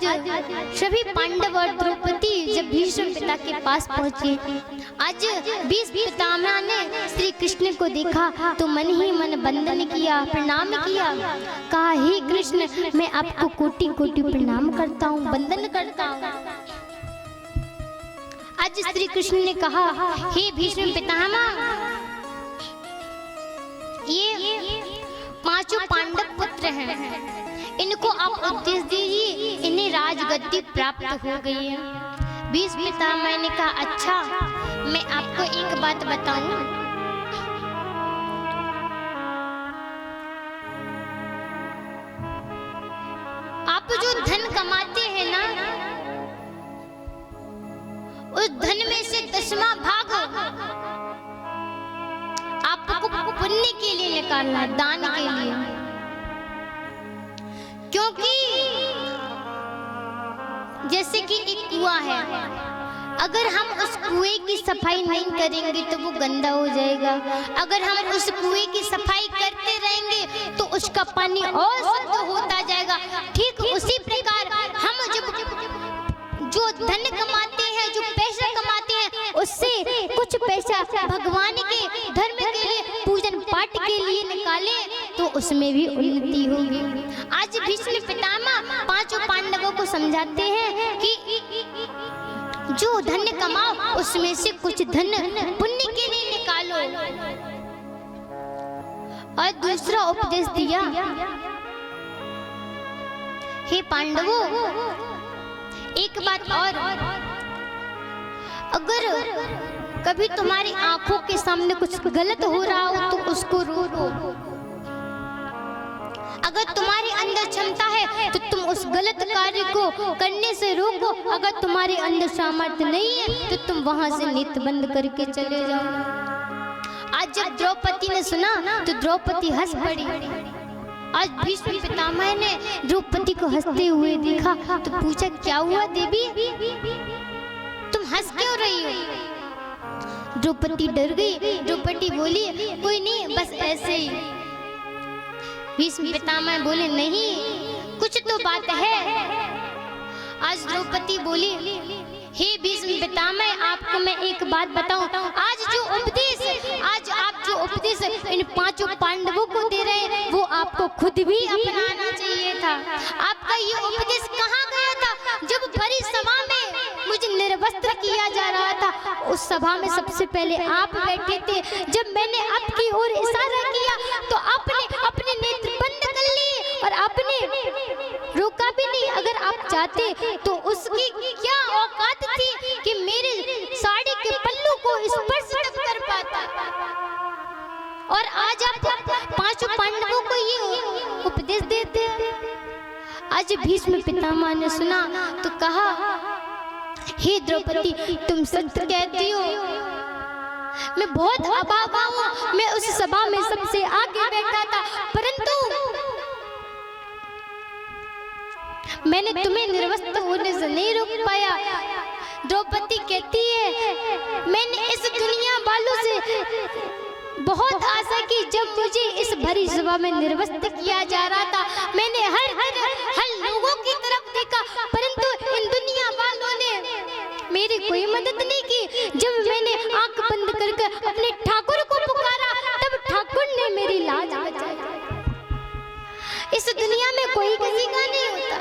सभी पांडव और द्रौपदी जब भीष्म पिता के पास पहुंचे, आज भीष्म पितामह ने श्री कृष्ण को देखा तो मन ही मन वंदन किया, प्रणाम किया। कहा, हे कृष्ण, मैं आपको कोटि कोटि प्रणाम करता हूँ, वंदन करता हूँ। आज श्री कृष्ण ने कहा, हे भीष्म पितामह, ये पांचों पांडव पुत्र हैं, इनको आप उपदेश दीजिए, इन्हें राजगद्दी प्राप्त हो गई है। भीष्म पितामह ने कहा, अच्छा, मैं आपको एक बात बताऊं। आप जो धन कमाते हैं ना, उस धन में से 10वां भाग आपको पुण्य के लिए निकालना, दान के लिए। क्योंकि जैसे कि एक कुआं है, अगर हम उस कुएं की सफाई नहीं करेंगे तो वो गंदा हो जाएगा। अगर हम उस कुएं की सफाई करते रहेंगे तो उसका पानी और शुद्ध होता जाएगा। ठीक उसी प्रकार हम जो धन कमाते हैं, जो पैसा कमाते हैं, उससे कुछ पैसा भगवान के धर्म के लिए, पूजन पाठ के लिए निकाले तो उसमें भी उन्नति होगी। आज भीष्म पितामह पांचों पांडवों को समझाते हैं कि जो धन कमाओ उसमें से कुछ धन पुण्य के लिए निकालो। और दूसरा उपदेश दिया, हे पांडवों, एक बात और, अगर कभी तुम्हारी आंखों के सामने कुछ गलत हो रहा हो तो उसको रोको। अगर तुम्हारे अंदर क्षमता है तो तुम उस गलत कार्य को करने से रोको। अगर तुम्हारे अंदर सामर्थ्य नहीं है तो तुम वहां से नेत बंद करके चले जाओ। आज जब द्रौपदी ने सुना तो द्रौपदी हंस पड़ी। आज भीष्म पितामह ने द्रौपदी को हंसते हुए देखा तो पूछा, क्या हुआ देवी, तुम हंस क्यों रही हो? द्रौपदी डर गई। द्रौपदी बोली, कोई नहीं, बस ऐसे ही। भीष्म पितामह बोले, नहीं, कुछ तो बात है। आज द्रौपदी बोली, हे भीष्म पितामह, आपको मैं एक बात बताऊं, आज आप जो उपदेश इन पांचों पांडवों को दे रहे हैं वो आपको खुद भी अपनाना चाहिए था। आपका ये उपदेश कहाँ गया था? जब बड़ी सभा में मुझे निर्वस्त्र किया जा रहा था, उस सभा में सबसे पहले आप बैठे थे। जब मैंने आपकी ओर इशारा किया तो आपने अपने नेत्र बंद कर लिए और आपने रोका भी नहीं। अगर आप चाहते तो उसकी क्या औकात थी कि मेरे साड़ी के पल्लू को स्पर्श तक कर पाता। और आज आप पांचों पांडवों को ये उपदेश देते हैं। आज भीष्म पितामह ने सुना तो कहा, हे द्रौपदी, तुम सत्य कहती हो, मैं बहुत अभागा हूँ। मैं उस सभा में सबसे आगे बैठा था, परंतु मैंने तुम्हें निर्वस्त्र होने से नहीं रोक पाया। द्रौपदी कहती है, मैंने इस दुनिया वालों से बहुत आशा की। जब मुझे इस भरी सभा में निर्वस्त्र किया जा रहा था, मैंने हर लोगों की तरफ देखा, परंतु इन दुनिया वालों ने मेरी कोई मदद नहीं की। जब मैंने आंख बंद करके अपने ठाकुर को पुकारा, तब ठाकुर ने मेरी लाज बचाई। इस दुनिया में कोई किसी का नहीं होता।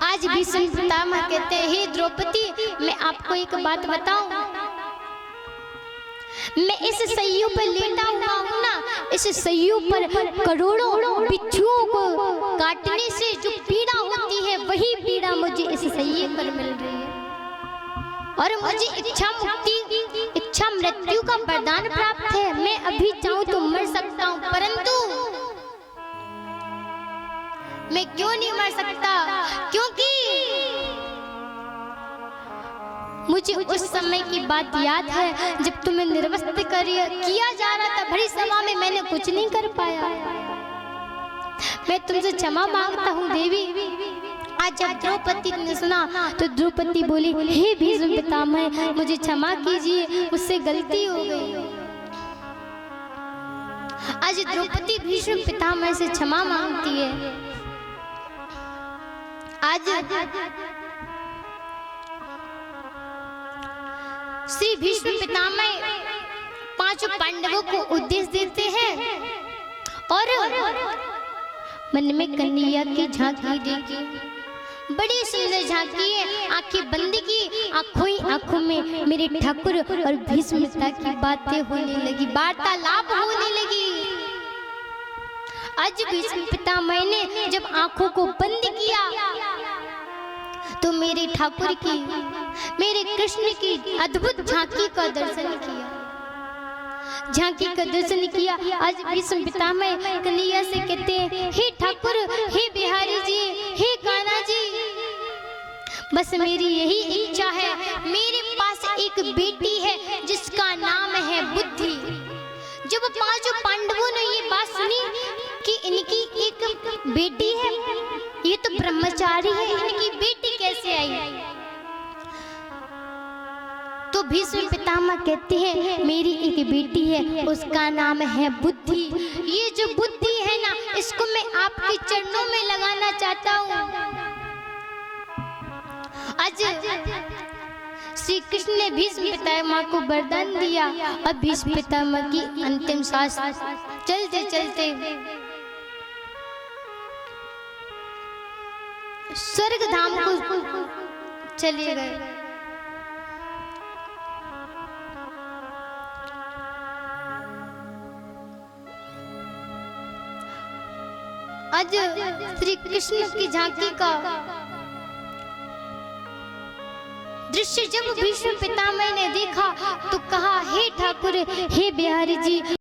आज भीष्म पितामह कहते हैं, हे द्रौपदी, मैं आपको एक बात बताऊं, मैं इस सैय्यों पर लेटा हुआ हूँ ना, इस सैय्यों पर करोड़ों बिच्छुओं को काटने से जो पीड़ा होती है, वही पीड़ा मुझे इस सैय्ये पर मिल रही है। और मुझे इच्छा मुक्ति, इच्छा मृत्यु का वरदान प्राप्त है। मैं अभी चाहूँ तो मर सकता हूँ, परंतु मैं क्यों नहीं मर सकता? क्योंकि मुझे उस समय की बात याद है जब तुम्हें निर्वस्त्र किया जा रहा था भरी सभा में, मैंने कुछ नहीं कर पाया। मैं तुमसे क्षमा मांगता हूँ देवी। आज जब द्रौपदी ने सुना तो द्रौपदी बोली, हे भीष्म पितामह, मुझे क्षमा कीजिए, मुझसे गलती हो गई। आज द्रौपदी भीष्म पितामह से क्षमा मांगती है। आज श्री भीष्म पितामह पांचों पांडवों को उपदेश देते हैं और मन में कन्हैया की झांकी देखी। बड़ी सुंदर झांकी है, आंखें बंद की, आंखों में मेरे ठाकुर और भीष्म पिता की बातें होने लगी, वार्तालाप होने लगी। आज भीष्म पितामह ने जब आंखों को बंद किया तो मेरे ठाकुर की, मेरे कृष्ण की अद्भुत झांकी का दर्शन किया, झांकी का दर्शन किया। आज भीष्म पितामह कन्हैया से कहते हैं, हे ठाकुर, हे बिहारी जी, हे कान्हा जी, बस मेरी यही इच्छा है, मेरे पास एक बेटी है जिसका नाम है बुद्धि। जब पांचों पांडवों ने ये बात सुनी कि इनकी एक बेटी है, ये तो ब्रह्मचारी है, इनकी बेटी कैसे आई? तो भीष्म पितामह कहते हैं, मेरी एक बेटी है, उसका नाम है बुद्धि। ये जो बुद्धि है ना, इसको मैं आपके चरणों में लगाना चाहता हूँ। आज श्री कृष्ण ने भीष्म पितामह को वरदान दिया और भीष्म पितामह की अंतिम सांस चलते चलते स्वर्ग धाम को चले गए। आज श्री कृष्ण की झांकी का दृश्य जब भीष्म पितामह ने देखा तो कहा, हे ठाकुर, हे बिहारी जी,